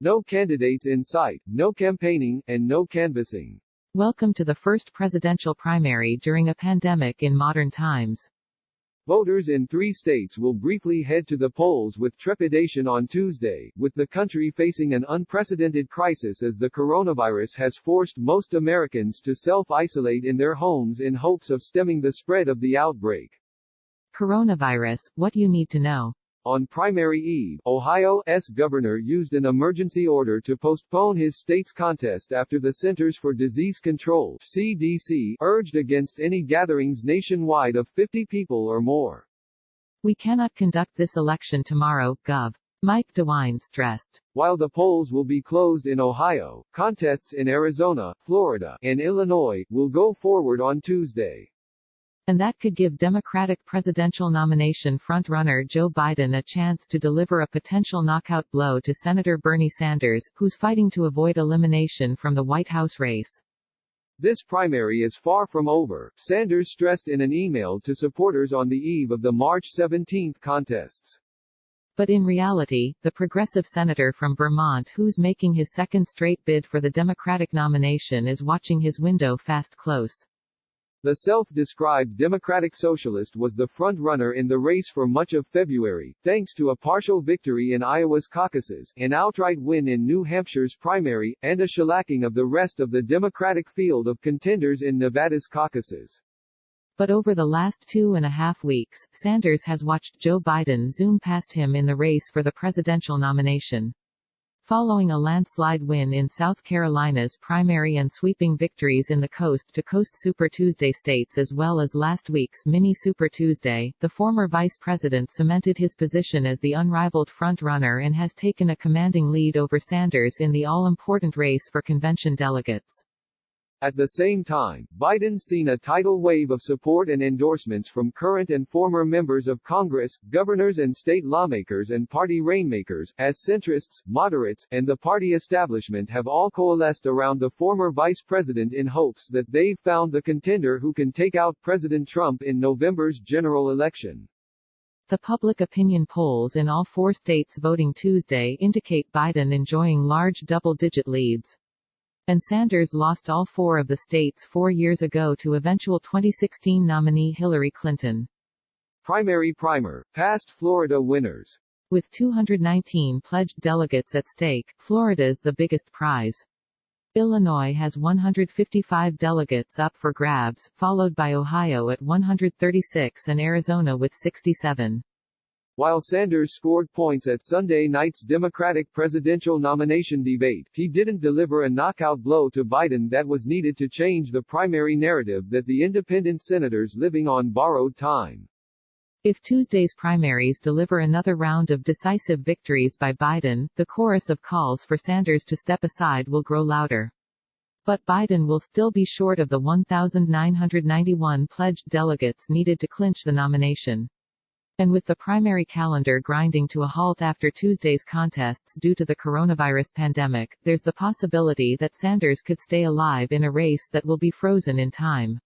No candidates in sight, no campaigning, and no canvassing. Welcome to the first presidential primary during a pandemic in modern times. Voters in 3 states will briefly head to the polls with trepidation on Tuesday, with the country facing an unprecedented crisis as the coronavirus has forced most Americans to self-isolate in their homes in hopes of stemming the spread of the outbreak. Coronavirus, what you need to know. On primary eve, Ohio's governor used an emergency order to postpone his state's contest after the Centers for Disease Control (CDC) urged against any gatherings nationwide of 50 people or more. We cannot conduct this election tomorrow, Gov. Mike DeWine stressed. While the polls will be closed in Ohio, contests in Arizona, Florida, and Illinois will go forward on Tuesday. And that could give Democratic presidential nomination frontrunner Joe Biden a chance to deliver a potential knockout blow to Senator Bernie Sanders, who's fighting to avoid elimination from the White House race. This primary is far from over, Sanders stressed in an email to supporters on the eve of the March 17 contests. But in reality, the progressive senator from Vermont who's making his second straight bid for the Democratic nomination is watching his window fast close. The self-described Democratic Socialist was the front-runner in the race for much of February, thanks to a partial victory in Iowa's caucuses, an outright win in New Hampshire's primary, and a shellacking of the rest of the Democratic field of contenders in Nevada's caucuses. But over the last 2.5 weeks, Sanders has watched Joe Biden zoom past him in the race for the presidential nomination. Following a landslide win in South Carolina's primary and sweeping victories in the coast-to-coast Super Tuesday states as well as last week's mini Super Tuesday, the former vice president cemented his position as the unrivaled front-runner and has taken a commanding lead over Sanders in the all-important race for convention delegates. At the same time, Biden's seen a tidal wave of support and endorsements from current and former members of Congress, governors and state lawmakers and party rainmakers, as centrists, moderates, and the party establishment have all coalesced around the former vice president in hopes that they've found the contender who can take out President Trump in November's general election. The public opinion polls in all 4 states voting Tuesday indicate Biden enjoying large double-digit leads. And Sanders lost all 4 of the states 4 years ago to eventual 2016 nominee Hillary Clinton. Primary primer, past Florida winners. With 219 pledged delegates at stake, Florida's the biggest prize. Illinois has 155 delegates up for grabs, followed by Ohio at 136 and Arizona with 67. While Sanders scored points at Sunday night's Democratic presidential nomination debate, he didn't deliver a knockout blow to Biden that was needed to change the primary narrative that the independent senators living on borrowed time. If Tuesday's primaries deliver another round of decisive victories by Biden, the chorus of calls for Sanders to step aside will grow louder. But Biden will still be short of the 1,991 pledged delegates needed to clinch the nomination. And with the primary calendar grinding to a halt after Tuesday's contests due to the coronavirus pandemic, there's the possibility that Sanders could stay alive in a race that will be frozen in time.